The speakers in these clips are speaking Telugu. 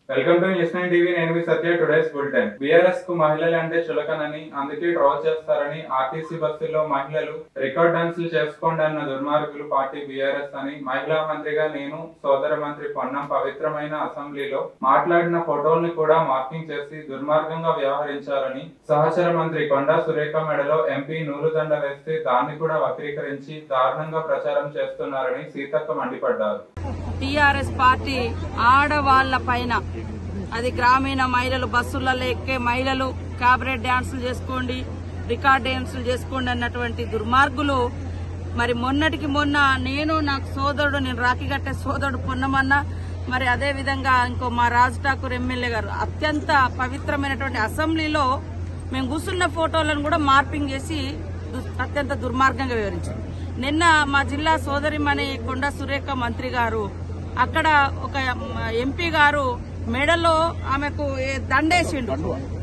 వెల్కమ్ టు న్యూస్9 టీవీ. నేను మీ సత్య. Today's bulletin. బీఆర్ఎస్ కు మహిళలు అంటే చులకనని, అందుకే ట్రోల్ చేస్తారని ఆర్టీసీ బస్సుల్లో మహిళలు రికార్డ్ డాన్సులు చేసుకోండి అన్న దుర్మార్గులు పార్టీ బీఆర్ఎస్ అని మహిళా మంత్రిగా నేను, సోదర మంత్రి పొన్నం పవిత్రమైన అసెంబ్లీలో మాట్లాడిన ఫోటోల్ని కూడా మార్కింగ్ చేసి దుర్మార్గంగా వ్యవహరించారని, సహచర మంత్రి కొండా సురేఖ మెడలో ఎంపీ నూలుదండ వేస్తే దాన్ని కూడా వక్రీకరించి దారుణంగా ప్రచారం చేస్తున్నారని సీతక్క మండిపడ్డారు. టీఆర్ఎస్ పార్టీ ఆడవాళ్ల పైన, అది గ్రామీణ మహిళలు, బస్సులలో ఎక్కే మహిళలు క్యాబరెట్ డాన్సులు చేసుకోండి, రికార్డ్ డాన్సులు చేసుకోండి అన్నటువంటి దుర్మార్గులు మరి మొన్నటికి మొన్న నేను, నాకు సోదరుడు, నేను రాఖీ కట్టే సోదరుడు పొన్నమన్న, మరి అదే విధంగా ఇంకో మా రాజ్ ఠాకూర్ ఎమ్మెల్యే గారు అత్యంత పవిత్రమైనటువంటి అసెంబ్లీలో మేము కూర్చున్న ఫోటోలను కూడా మార్పింగ్ చేసి అత్యంత దుర్మార్గంగా వివరించారు. నిన్న మా జిల్లా సోదరిమణి కొండా సురేఖ మంత్రి గారు అక్కడ ఒక ఎంపీ గారు మెడలో ఆమెకు దండేసిండు,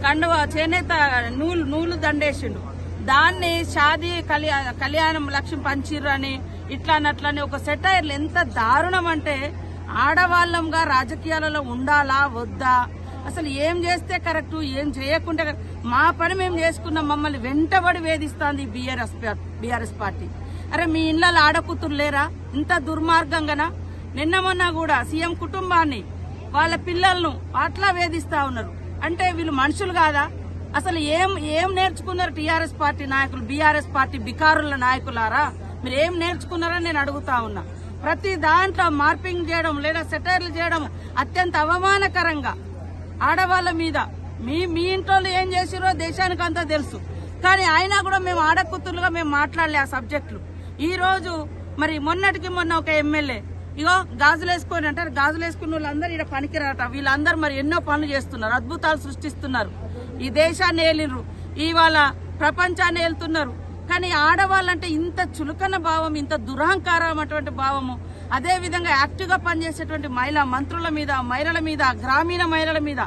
కండువ చేనేత నూలు దండేసిండు. దాన్ని షాదీ కళ్యాణం లక్ష్మి పంచిర్రు అని ఇట్లా అట్లని ఒక సెటైర్లు. ఎంత దారుణం అంటే, ఆడవాళ్లంగా రాజకీయాలలో ఉండాలా వద్దా, అసలు ఏం చేస్తే కరెక్ట్, ఏం చేయకుండా మా పని మేము చేసుకున్నాం, మమ్మల్ని వెంటబడి వేధిస్తోంది బీఆర్ఎస్ పార్టీ. అరే మీ ఇళ్లలో ఆడకూతురు లేరా? ఇంత దుర్మార్గంగానా? నిన్న మొన్న కూడా సీఎం కుటుంబాన్ని, వాళ్ళ పిల్లలను అట్లా వేధిస్తా ఉన్నారు. అంటే వీళ్ళు మనుషులు కాదా? అసలు ఏం నేర్చుకున్నారు టీఆర్ఎస్ పార్టీ నాయకులు, బీఆర్ఎస్ పార్టీ బికారుల నాయకులారా? మీరు ఏం నేర్చుకున్నారని నేను అడుగుతా ఉన్నా. ప్రతి దాంట్లో మార్పింగ్ చేయడం లేదా సెటైర్లు చేయడం అత్యంత అవమానకరంగా ఆడవాళ్ల మీద. మీ ఇంట్లో ఏం చేసిరో దేశానికి అంతా తెలుసు, కానీ అయినా కూడా మేము ఆడకూతురుగా మేము మాట్లాడలే ఆ సబ్జెక్టులు. ఈ రోజు మరి మొన్నటికి మొన్న ఒక ఎమ్మెల్యే ఇగో గాజులు వేసుకొని అంటారు, గాజులు వేసుకున్న వాళ్ళందరూ ఇక్కడ పనికిరాట, వీళ్ళందరూ మరి ఎన్నో పనులు చేస్తున్నారు, అద్భుతాలు సృష్టిస్తున్నారు, ఈ దేశాన్ని ఏలిరు, ఇవాళ ప్రపంచాన్ని ఏలుతున్నారు. కానీ ఆడవాళ్ళంటే ఇంత చులకన భావం, ఇంత దురహంకారం అటువంటి భావము. అదే విధంగా యాక్టివ్ గా పనిచేసేటువంటి మహిళా మంత్రుల మీద, మహిళల మీద, గ్రామీణ మహిళల మీద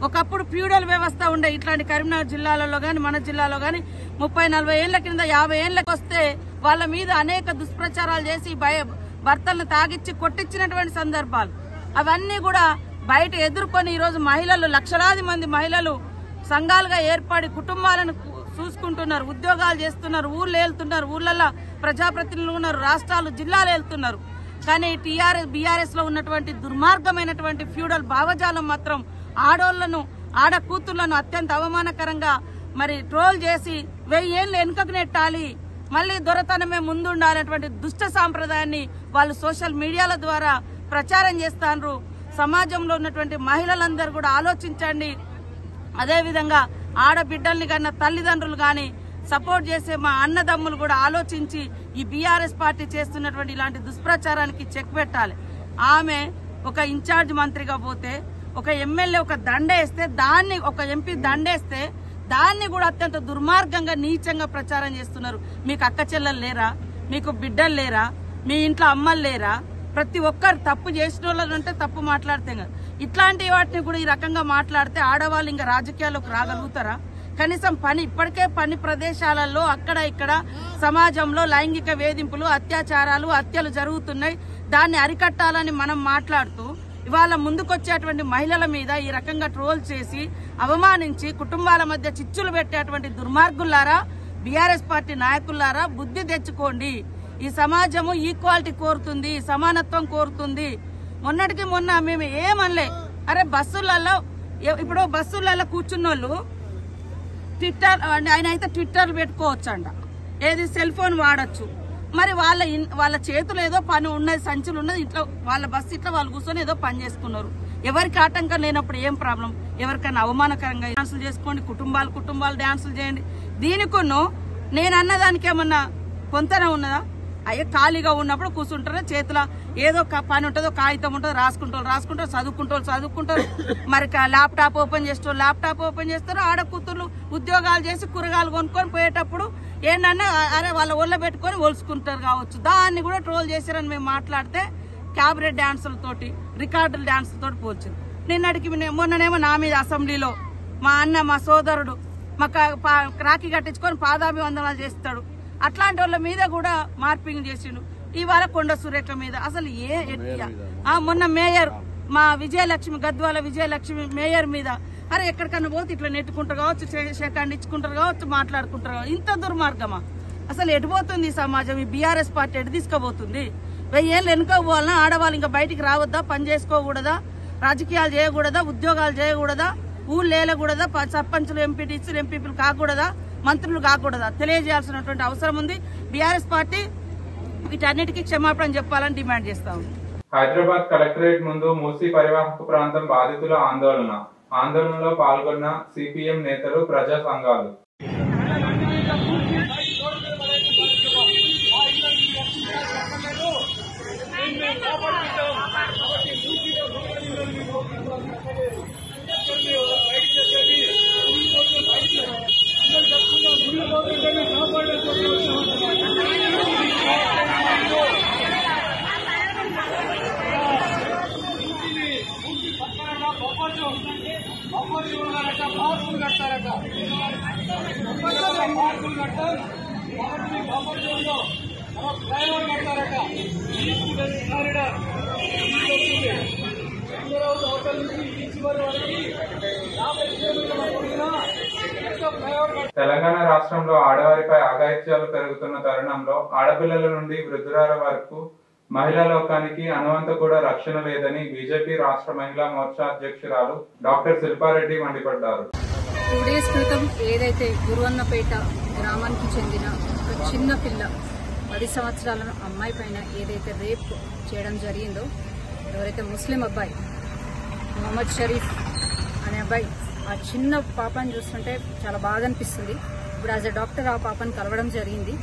ఒకప్పుడు ఫ్యూడల్ వ్యవస్థ ఉండే. ఇట్లాంటి కరీంనగర్ జిల్లాలలో గాని మన జిల్లాలో గాని 30-40 ఏళ్ల కింద 50 ఏళ్లకు వస్తే వాళ్ళ మీద అనేక దుష్ప్రచారాలు చేసి భర్తలను తాగిచ్చి కొట్టించినటువంటి సందర్భాలు అవన్నీ కూడా బయట ఎదుర్కొని ఈరోజు మహిళలు, లక్షలాది మంది మహిళలు సంఘాలుగా ఏర్పడి కుటుంబాలను చూసుకుంటున్నారు, ఉద్యోగాలు చేస్తున్నారు, ఊర్లు ఏళ్తున్నారు, ఊర్లలో ప్రజాప్రతినిధులు ఉన్నారు, రాష్ట్రాలు జిల్లాలు ఏళ్తున్నారు. కానీ బీఆర్ఎస్ లో ఉన్నటువంటి దుర్మార్గమైనటువంటి ఫ్యూడల్ భావజాలం మాత్రం ఆడోళ్లను, ఆడ కూతుళ్లను అత్యంత అవమానకరంగా మరి ట్రోల్ చేసి 1000 ఏళ్లు వెనుకకు నెట్టాలి, మళ్లీ దొరతనమే ముందుండాలనేటువంటి దుష్ట సాంప్రదాయాన్ని వాళ్ళు సోషల్ మీడియాల ద్వారా ప్రచారం చేస్తారు. సమాజంలో ఉన్నటువంటి మహిళలందరూ కూడా ఆలోచించండి. అదేవిధంగా ఆడబిడ్డల్ని కన్నా తల్లిదండ్రులు గాని, సపోర్ట్ చేసే మా అన్నదమ్ములు కూడా ఆలోచించి ఈ బీఆర్ఎస్ పార్టీ చేస్తున్నటువంటి ఇలాంటి దుష్ప్రచారానికి చెక్ పెట్టాలి. ఆమె ఒక ఇన్ఛార్జ్ మంత్రిగా పోతే, ఒక ఎమ్మెల్యే ఒక దండేస్తే, దాన్ని ఒక ఎంపీ దండేస్తే దాన్ని కూడా అత్యంత దుర్మార్గంగా నీచంగా ప్రచారం చేస్తున్నారు. మీకు అక్క చెల్లెలు లేరా? మీకు బిడ్డలు లేరా? మీ ఇంట్లో అమ్మలు లేరా? ప్రతి ఒక్కరు తప్పు చేసిన వాళ్ళు ఉంటే తప్పు మాట్లాడితే కదా, ఇట్లాంటి వాటిని కూడా ఈ రకంగా మాట్లాడితే ఆడవాళ్ళు ఇంకా రాజకీయాల్లోకి రాగలుగుతారా? కనీసం ఇప్పటికే పని ప్రదేశాలలో అక్కడ ఇక్కడ సమాజంలో లైంగిక వేధింపులు, అత్యాచారాలు, హత్యలు జరుగుతున్నాయి. దాన్ని అరికట్టాలని మనం మాట్లాడుతూ ఇవాళ ముందుకొచ్చేటువంటి మహిళల మీద ఈ రకంగా ట్రోల్ చేసి అవమానించి కుటుంబాల మధ్య చిచ్చులు పెట్టేటువంటి దుర్మార్గులారా, బీఆర్ఎస్ పార్టీ నాయకులారా, బుద్ధి తెచ్చుకోండి. ఈ సమాజము ఈక్వాలిటీ కోరుతుంది, సమానత్వం కోరుతుంది. మొన్నటికి మొన్న మేము ఏమనలే. అరే బస్సులలో, ఇప్పుడు బస్సులలో కూర్చున్నోళ్ళు ట్విట్టర్, ఆయన అయితే ట్విట్టర్ పెట్టుకోవచ్చు అంట, ఏది సెల్ ఫోన్ వాడచ్చు. మరి వాళ్ళ చేతులు ఏదో పని ఉన్నది, సంచులు ఉన్నది, ఇట్లా వాళ్ళ బస్సు ఇట్లా వాళ్ళు కూర్చొని ఏదో పని చేసుకున్నారు. ఎవరికి ఆటంకం లేనప్పుడు ఏం ప్రాబ్లం? ఎవరికైనా అవమానకరంగా డాన్సులు చేసుకోండి, కుటుంబాలు డాన్సులు చేయండి. దీనికును నేను అన్నదానికి ఏమన్నా పొంతన ఉన్నదా? అయ్యే ఖాళీగా ఉన్నప్పుడు కూర్చుంటారు, చేతిలో ఏదో పని ఉంటుందో కాగితం ఉంటుందో రాసుకుంటారు, చదువుకుంటారు. మరి ల్యాప్టాప్ ఓపెన్ చేస్తారు. ఆడ కూతుర్లు ఉద్యోగాలు చేసి కూరగాయలు కొనుక్కొని పోయేటప్పుడు ఏంటన్నా అరే వాళ్ళ ఒళ్ళో పెట్టుకొని ఒలుసుకుంటారు కావచ్చు. దాన్ని కూడా ట్రోల్ చేశారని మేము మాట్లాడితే క్యాబరెట్ డాన్సులతోటి, రికార్డుల డాన్సులతోటి పోల్చారు. నిన్నటికి మొన్ననేమో నా మీద అసెంబ్లీలో మా అన్న మా సోదరుడు రాఖీ కట్టించుకొని పాదాభివందనాలు చేస్తాడు. అట్లాంటి వాళ్ళ మీద కూడా మార్పింగ్ చేసిండు. ఇవాళ కొండ సురేఖ మీద అసలు మొన్న మేయర్ మా విజయలక్ష్మి గద్వాల విజయలక్ష్మి మేయర్ మీద అరే ఎక్కడికన్నా పోతే ఇట్లా నెట్టుకుంటారు కావచ్చు, సెకండ్ ఇచ్చుకుంటారు కావచ్చు, మాట్లాడుకుంటారు కావచ్చు. ఇంత దుర్మార్గమా? అసలు ఎటుపోతుంది ఈ సమాజం? ఈ బీఆర్ఎస్ పార్టీ ఎటు తీసుకుపోతుంది? 1000 ఏళ్ళు వెనుకపోవాలన్నా ఆడవాళ్ళు ఇంకా బయటికి రావద్దా? పని చేసుకోకూడదా? రాజకీయాలు చేయకూడదా? ఉద్యోగాలు చేయకూడదా? ఊళ్ళు వేయకూడదా? సర్పంచులు ఎంపీటీసీలు ఎంపీపీలు కాకూడదా? మంత్రులు కాకూడదా? తెలియజేయాల్సినటువంటి అవసరం ఉంది. బీఆర్ఎస్ పార్టీ వీటన్నిటికీ క్షమాపణ చెప్పాలని డిమాండ్ చేస్తా ఉంది. హైదరాబాద్ కలెక్టరేట్ ముందు మూసీ పరివాహక ప్రాంతం బాధితుల ఆందోళనలో పాల్గొన్న సిపిఎం నేతలు, ప్రజా సంఘాలు. తెలంగాణ రాష్ట్రంలో ఆడవారిపై అఘాయిత్యాలు పెరుగుతున్న తరుణంలో ఆడపిల్లల నుండి వృద్ధురాల వరకు మహిళా లోకానికి అనువంత కూడా రక్షణ లేదని బీజేపీ రాష్ట్ర మహిళా మోర్చా అధ్యక్షురాలు డాక్టర్ శిల్పారెడ్డి మండిపడ్డారు. 2 days క్రితం ఏదైతే గురువన్నపేట గ్రామానికి చెందిన ఒక చిన్న పిల్ల 10 సంవత్సరాల అమ్మాయి పైన ఏదైతే రేప్ చేయడం జరిగిందో, ఎవరైతే ముస్లిం అబ్బాయి మొహమ్మద్ షరీఫ్ అనే అబ్బాయి, ఆ చిన్న పాపను చూస్తుంటే చాలా బాధ అనిపిస్తుంది. ఇప్పుడు యాజ్ ఎ డాక్టర్ ఆ పాపను కలవడం జరిగింది.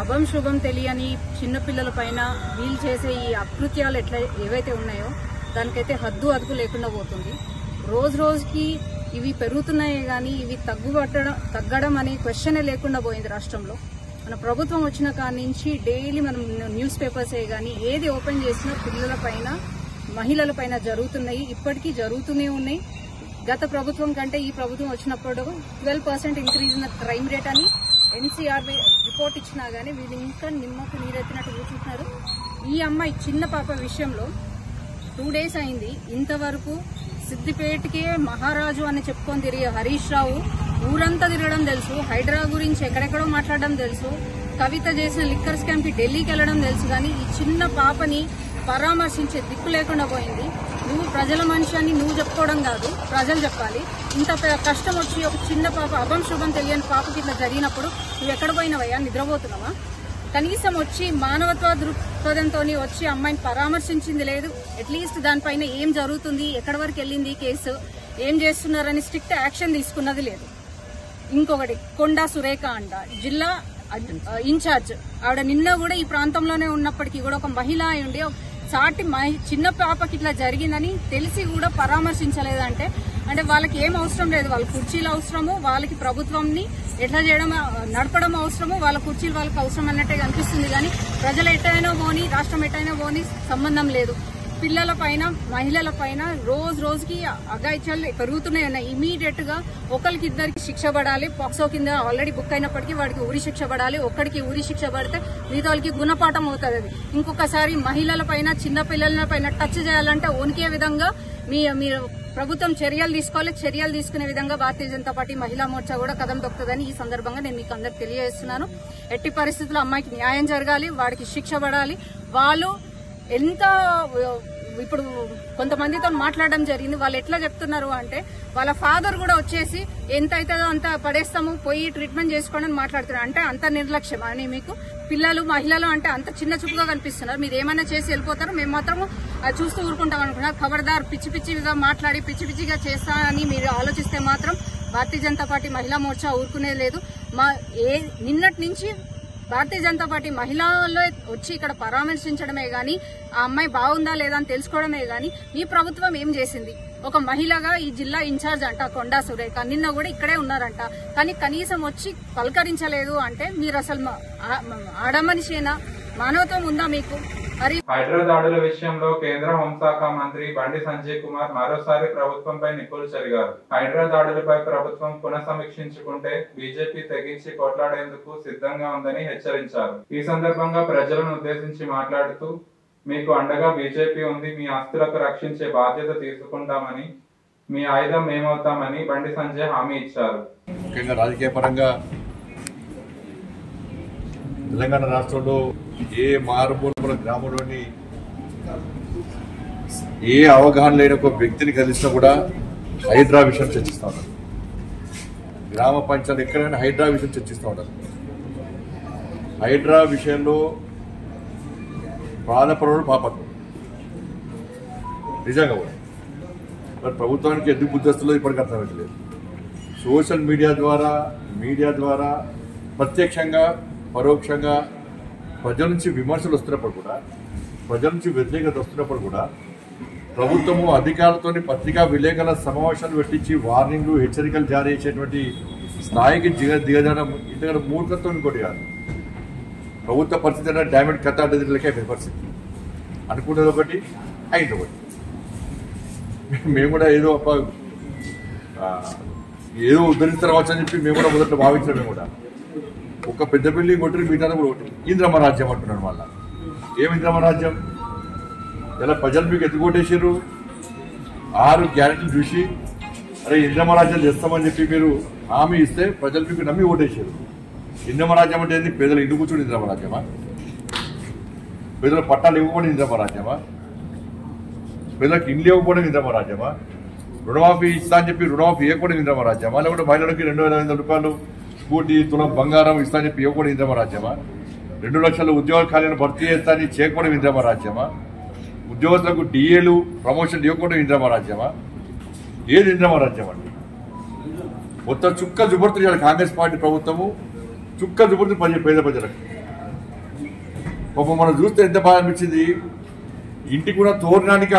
అభం శుభం తెలియని చిన్న పిల్లల పైన వీళ్ళు చేసే ఈ అకృత్యాలు ఏవైతే ఉన్నాయో దానికైతే హద్దు అదుపు లేకుండా పోతుంది. రోజు రోజుకి ఇవి పెరుగుతున్నాయే కానీ ఇవి తగ్గడం అనే క్వశ్చనే లేకుండా పోయింది రాష్ట్రంలో. మన ప్రభుత్వం వచ్చిన కాడి నుంచి డైలీ మనం న్యూస్ పేపర్సే కానీ ఏది ఓపెన్ చేసినా పిల్లల పైన మహిళల పైన జరుగుతున్నాయి, ఇప్పటికీ జరుగుతూనే ఉన్నాయి. గత ప్రభుత్వం కంటే ఈ ప్రభుత్వం వచ్చినప్పుడు 12% ఇంక్రీజ్ ఇన్ క్రైమ్ రేట్ అని ఎన్సీఆర్ రిపోర్ట్ ఇచ్చినా గానీ వీళ్ళు ఇంకా నిమ్మకు నీరెత్తినట్టు కూర్చుంటున్నారు. ఈ అమ్మాయి చిన్న పాప విషయంలో 2 days అయింది. ఇంతవరకు సిద్దిపేటకే మహారాజు అని చెప్పుకొని తిరిగే హరీష్ రావు ఊరంతా తిరగడం తెలుసు, హైదరాబాద్ గురించి ఎక్కడెక్కడో మాట్లాడడం తెలుసు, కవిత చేసిన లిక్కర్ స్కామ్ కి ఢిల్లీకి వెళ్లడం తెలుసు. కానీ ఈ చిన్న పాపని పరామర్శించే దిక్కు లేకుండా పోయింది. నువ్వు ప్రజల మనిషి అని నువ్వు చెప్పుకోవడం కాదు, ప్రజలు చెప్పాలి. ఇంత కష్టం వచ్చి ఒక చిన్న పాప అభం శుభం తెలియని పాపకి ఇట్లా జరిగినప్పుడు నువ్వు ఎక్కడ పోయినవయ్యా? నిద్రపోతున్నావా? కనీసం వచ్చి మానవత్వ దృక్పథంతో వచ్చి అమ్మాయిని పరామర్శించింది లేదు. అట్లీస్ట్ దానిపైన ఏం జరుగుతుంది, ఎక్కడి వరకు వెళ్ళింది కేసు, ఏం చేస్తున్నారని స్ట్రిక్ట్ యాక్షన్ తీసుకున్నది లేదు. ఇంకొకటి కొండా సురేఖ అంట జిల్లా ఇన్ఛార్జ్, ఆవిడ నిన్న కూడా ఈ ప్రాంతంలోనే ఉన్నప్పటికీ కూడా ఒక మహిళ అయి ఉండి సాటి చిన్న పాపకి ఇట్లా జరిగిందని తెలిసి కూడా పరామర్శించలేదంటే అంటే వాళ్ళకి ఏం అవసరం లేదు. వాళ్ళ కుర్చీలు అవసరము, వాళ్ళకి ప్రభుత్వంని ఎట్లా చేయడం నడపడం అవసరము, వాళ్ళ కుర్చీలు వాళ్ళకి అవసరం అన్నట్టే కనిపిస్తుంది. కానీ ప్రజలు ఎట్టయినా పోని, రాష్ట్రం ఎట్టయినా పోని సంబంధం లేదు. పిల్లల పైన మహిళల పైన రోజు రోజుకి అఘాయిత్యాలు పెరుగుతూనే ఉన్నాయి. ఇమీడియట్ గా ఒకరికి ఇద్దరికి శిక్ష పడాలి. పాక్సో కింద ఆల్రెడీ బుక్ అయినప్పటికీ వాడికి ఉరి శిక్ష పడాలి. ఒక్కడికి ఉరి శిక్ష పడితే మిగతా వాళ్ళకి గుణపాఠం అవుతుంది. అది ఇంకొకసారి మహిళల పైన చిన్న పిల్లల పైన టచ్ చేయాలంటే వణికే విధంగా మీరు ప్రభుత్వం చర్యలు తీసుకోవాలి. చర్యలు తీసుకునే విధంగా భారతీయ జనతా పార్టీ మహిళా మోర్చా కూడా కదం తొక్కుతుందని ఈ సందర్భంగా నేను మీకు అందరికి తెలియజేస్తున్నాను. ఎట్టి పరిస్థితుల్లో అమ్మాయికి న్యాయం జరగాలి, వాడికి శిక్ష పడాలి. వాళ్ళు ఎంత ఇప్పుడు కొంతమందితో మాట్లాడడం జరిగింది. వాళ్ళు ఎట్లా చెప్తున్నారు అంటే వాళ్ళ ఫాదర్ కూడా వచ్చేసి ఎంత అవుతుందో అంత పడేస్తాము, పోయి ట్రీట్మెంట్ చేసుకోండి అని మాట్లాడుతున్నారు. అంటే అంత నిర్లక్ష్యం అని మీకు పిల్లలు మహిళలు అంటే అంత చిన్న చూపుగా కనిపిస్తున్నారు. మీరు ఏమైనా చేసి వెళ్ళిపోతారు, మేము మాత్రం చూస్తూ ఊరుకుంటాం అనుకున్నారు. ఖబర్దార్ పిచ్చి పిచ్చిగా మాట్లాడి పిచ్చి పిచ్చిగా చేస్తా అని మీరు ఆలోచిస్తే మాత్రం భారతీయ జనతా పార్టీ మహిళా మోర్చా ఊరుకునేది లేదు. నిన్నటి నుంచి భారతీయ జనతా పార్టీ మహిళల్లో వచ్చి ఇక్కడ పరామర్శించడమే గాని ఆ అమ్మాయి బాగుందా లేదా అని తెలుసుకోవడమే గాని మీ ప్రభుత్వం ఏం చేసింది? ఒక మహిళగా ఈ జిల్లా ఇన్ఛార్జ్ అంట కొండా సురేఖ నిన్న కూడా ఇక్కడే ఉన్నారంట, కానీ కనీసం వచ్చి పలకరించలేదు అంటే మీరు అసలు ఆడమనిషేనా? మానవత్వం ఉందా మీకు? హైడ్రా దాడుల విషయంలో కేంద్ర హోంశాఖ మంత్రి బండి సంజయ్ కుమార్ మరోసారి ప్రభుత్వంపై నిప్పులు చెరిగారు. హైడ్రా దాడులపై ప్రభుత్వం పునఃసమీక్షించుకుంటే బీజేపీ తెగించి కొట్లాడేందుకు సిద్ధంగా ఉందని హెచ్చరించారు. ఈ సందర్భంగా ప్రజలను ఉద్దేశించి మాట్లాడుతూ, మీకు అండగా బీజేపీ ఉంది, మీ ఆస్తులకు రక్షించే బాధ్యత తీసుకుంటామని, మీ ఆయుధం మేమవుతామని బండి సంజయ్ హామీ ఇచ్చారు. ముఖ్యంగా రాజకీయ పరంగా తెలంగాణ రాష్ట్రంలో ఏ మారుమూల గ్రామంలోని ఏ అవగాహన లేని ఒక వ్యక్తిని కలిసినా కూడా హైడ్రా విషయం చర్చిస్తూ ఉన్నారు. గ్రామ పంచాయతీ ఎక్కడైనా హైడ్రా విషయం చర్చిస్తూ ఉన్నారు. హైడ్రా విషయంలో బాధపడడం పాపం నిజంగా కూడా మరి ప్రభుత్వానికి ఎందుకు బుద్ధి వస్తుందో ఇప్పటికీ అర్థమవుతలేదు. సోషల్ మీడియా ద్వారా ప్రత్యక్షంగా పరోక్షంగా ప్రజల నుంచి విమర్శలు వస్తున్నప్పుడు కూడా, ప్రజల నుంచి వ్యతిరేకత వస్తున్నప్పుడు కూడా ప్రభుత్వము అధికారులతో పత్రికా విలేకరుల సమావేశాలు పెట్టించి వార్నింగ్లు, హెచ్చరికలు జారీ చేసేటువంటి స్థాయికి దిగజాడం ఇంతకంటే మూర్ఖత్వం ఇంకోటి కాదు. ప్రభుత్వ పరిస్థితి అంటే డ్యామేజ్ కథ అంటే పరిస్థితి అనుకున్నది ఒకటి, అయింది ఒకటి. మేము కూడా ఏదో ఉద్ధరిస్తారవచ్చు అని చెప్పి మేము కూడా మొదట్లో భావించాం. మేము కూడా ఒక పెద్ద బిల్డింగ్ కొట్టి మిగతా కూడా ఒకటి ఇంద్రమ్మ రాజ్యం అంటున్నాడు. మళ్ళా ఏమి ఇంద్రమ్మ రాజ్యం? ఇలా ప్రజలు మీకు ఎందుకు ఓటేసారు? 6 గ్యారెంటీలు చూసి అరే ఇంద్రమ్మ రాజ్యం చేస్తామని చెప్పి మీరు హామీ ఇస్తే ప్రజలు మీకు నమ్మి ఓటేసారు. ఇంద్రమ్మ రాజ్యం అంటే ఏంది? పేదలు ఇంటి కూర్చొని ఇంద్రమ్మ రాజ్యమా? పేదల పట్టాలు ఇవ్వకపోవడం ఇంద్రమ్మ రాజ్యమా? పేదలకు ఇండ్లు ఇవ్వకపోవడం ఇంద్రమ్మ రాజ్యమా? రుణమాఫీ ఇస్తా అని చెప్పి రుణమాఫీ ఇవ్వకపోవడం ఇంద్రమ్మ రాజ్యమా? లేకుంటే మహిళలకి 2,500 రూపాయలు స్కూటీ, తులం బంగారం ఇస్తా అని చెప్పి ఇవ్వకూడదు ఇంద్రమ్మ రాజ్యమా? 2 లక్షల ఉద్యోగ ఖాళీలను భర్తీ చేస్తా అని చేయకపోవడం ఇంద్రమ్మ రాజ్యమా? ఉద్యోగస్తులకు డిఏలు ప్రమోషన్ ఇవ్వకూడదు ఇంద్రమ్మ రాజ్యమా? ఏది ఇంద్రమ్మ రాజ్యం అండి? మొత్తం చుక్క జుబర్తు చేయాలి కాంగ్రెస్ పార్టీ ప్రభుత్వము, చుక్క జుబర్తు పేద ప్రజలకు. పాపం మనం చూస్తే ఎంత బాగా అనిపించింది. ఇంటికి కూడా తోరణానికి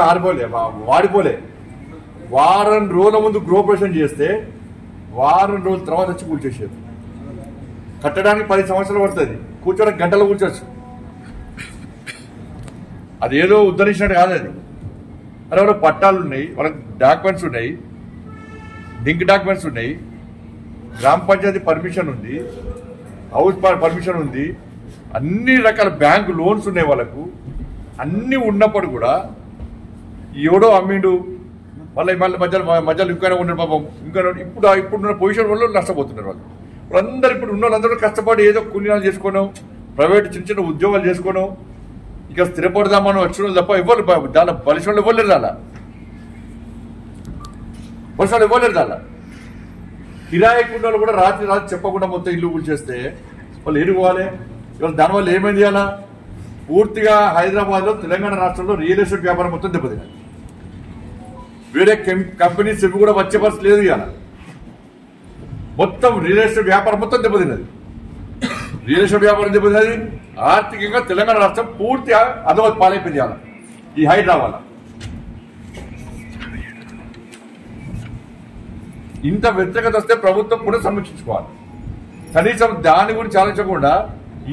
వాడిపోలే. వారం రోజుల ముందు గృహప్రవేశం చేస్తే వారం రోజుల తర్వాత వచ్చి కూర్చేసారు. కట్టడానికి 10 సంవత్సరాలు పడుతుంది, కూర్చోడానికి గంటలు కూర్చోవచ్చు. అదేదో ఉద్ధరించినట్టు కాదు అది. అదే వాళ్ళకి పట్టాలు ఉన్నాయి, వాళ్ళకి డాక్యుమెంట్స్ ఉన్నాయి, లింక్ డాక్యుమెంట్స్ ఉన్నాయి, గ్రామ పంచాయతీ పర్మిషన్ ఉంది, హౌస్ పర్మిషన్ ఉంది, అన్ని రకాల బ్యాంకు లోన్స్ ఉన్నాయి వాళ్ళకు. అన్నీ ఉన్నప్పుడు కూడా ఎవడో అమ్మిండు, మళ్ళీ మధ్యలో ఇంకైనా ఉండరు పాపం. ఇంకా ఇప్పుడున్న పొజిషన్ వల్ల నష్టపోతున్నారు వాళ్ళు. వాళ్ళందరూ ఇప్పుడు ఉన్న వాళ్ళందరూ కష్టపడి ఏదో కూలీనాలు చేసుకోవడం, ప్రైవేట్ చిన్న చిన్న ఉద్యోగాలు చేసుకోవడం, ఇక స్థిరపడదామని వచ్చిన తప్ప ఎవరు దాని బలిసిన ఇవ్వలేరు. దాని కిరాయికి ఉన్న వాళ్ళు కూడా రాత్రి చెప్పకుండా మొత్తం ఇల్లు కూల్చేస్తే వాళ్ళు ఏడుకోవాలి. ఇవాళ దానివల్ల ఏమైంది? అలా పూర్తిగా హైదరాబాద్లో, తెలంగాణ రాష్ట్రంలో రియల్ ఎస్టేట్ వ్యాపారం మొత్తం దెబ్బతిన్నది. వేరే కంపెనీస్ ఇవి కూడా వచ్చే పరిస్థితి లేదు. ఇవాళ మొత్తం రియల్ ఎస్టేట్ వ్యాపారం మొత్తం దెబ్బతిన్నది. రియల్ ఎస్టేట్ వ్యాపారం దెబ్బతిన్నది. ఆర్థికంగా తెలంగాణ రాష్ట్రం పూర్తిగా అధోగతి పాలైపోయింది ఇవాళ ఈ హైడ్రా వల్ల. ఇంత వ్యతిరేకత వస్తే ప్రభుత్వం కూడా సమీక్షించుకోవాలి. కనీసం దాని గురించి ఆలోచించకుండా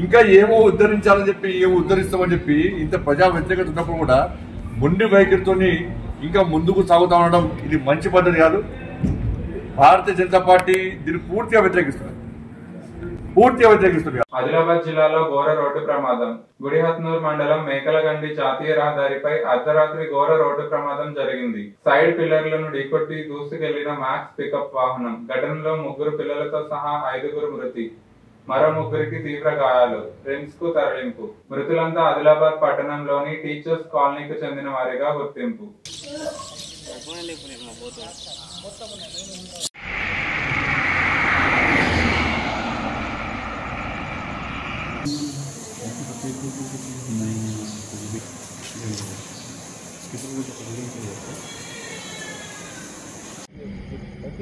ఇంకా ఏమో ఉద్ధరించాలని చెప్పి, ఏమో ఉద్ధరిస్తామని చెప్పి ఇంత ప్రజా వ్యతిరేకత ఉన్నప్పుడు కూడా మొండి వైఖరితోని ఇంకా ముందుకు సాగుతా ఉండడం ఇది మంచి పద్ధతి కాదు. భారతీయ జనతా పార్టీ దీన్ని పూర్తిగా వ్యతిరేకిస్తుంది. ఆదిలాబాద్ జిల్లాలో ఘోర రోడ్డు ప్రమాదం. గుడిహత్నూర్ మండలం మేకలగండి జాతీయ రహదారిపై అర్ధరాత్రి ఘోర రోడ్డు ప్రమాదం జరిగింది. సైడ్ పిల్లర్లను ఢీకొట్టి దూసుకెళ్లిన మ్యాక్స్ పికప్ వాహనం. ఘటనలో 3 పిల్లలతో సహా 5 మృతి, మరో 3కి తీవ్ర గాయాలు. రిమ్స్ కు తరలింపు. మృతులంతా ఆదిలాబాద్ పట్టణంలోని టీచర్స్ కాలనీకి చెందిన వారిగా గుర్తింపు.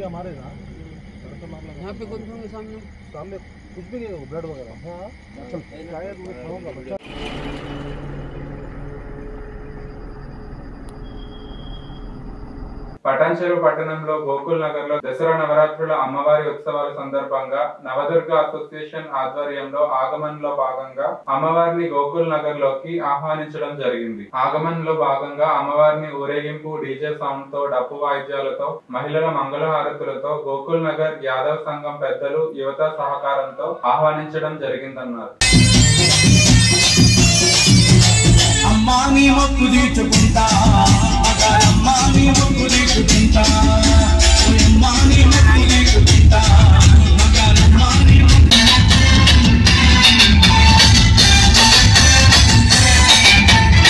हमारे ना यहाँ पे कौन सामने सामने कुछ भी नहीं है, ब्लड वगैरह। हाँ शायद मैं खाऊंगा बच्चा। పటాన్చెరు పట్టణంలో గోకుల్ నగర్ లో దసరా నవరాత్రుల అమ్మవారి ఉత్సవాల సందర్భంగా నవదుర్గ అసోసియేషన్ ఆధ్వర్యంలో ఆగమన్లో భాగంగా అమ్మవారిని గోకుల్ నగర్ లోకి ఆహ్వానించడం జరిగింది. ఆగమన్లో భాగంగా అమ్మవారిని ఊరేగింపు, డీజే సౌండ్ తో, డప్పు వాయిద్యాలతో, మహిళల మంగళహారతులతో గోకుల్ నగర్ యాదవ్ సంఘం పెద్దలు, యువత సహకారంతో ఆహ్వానించడం జరిగిందన్నారు. అమ్మాని మొక్కు తీర్చుకుంటా, అమ్మాని మొక్కు తీర్చుకుంటా, అమ్మాని మొక్కు తీర్చుకుంటా, అమ్మాని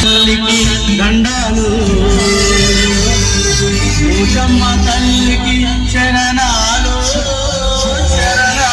తల్లికి దండాలు, పూజమ్మ తల్లికి శరణాలు శరణాలు.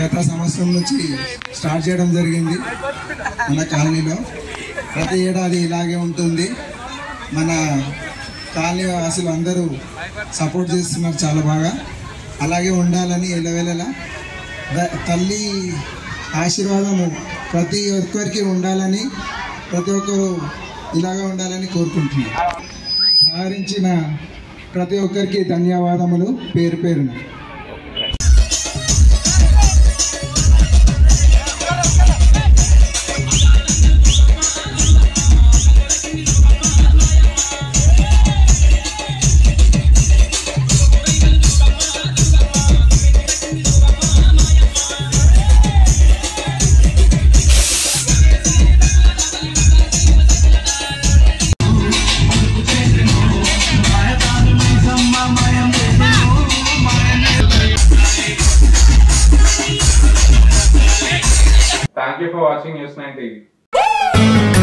గత సంవత్సరం నుంచి స్టార్ట్ చేయడం జరిగింది. మన కాలనీలో ప్రతి ఏడాది ఇలాగే ఉంటుంది. మన కాలనీ వాసులు అందరూ సపోర్ట్ చేస్తున్నారు చాలా బాగా. అలాగే ఉండాలని ఎల్లవేళలా తల్లి ఆశీర్వాదము ప్రతి ఒక్కరికి ఉండాలని, ప్రతి ఒక్కరు ఇలాగా ఉండాలని కోరుకుంటున్నాను. సహకరించిన ప్రతి ఒక్కరికి ధన్యవాదములు పేరు పేరున. Thank you for watching News 9 TV.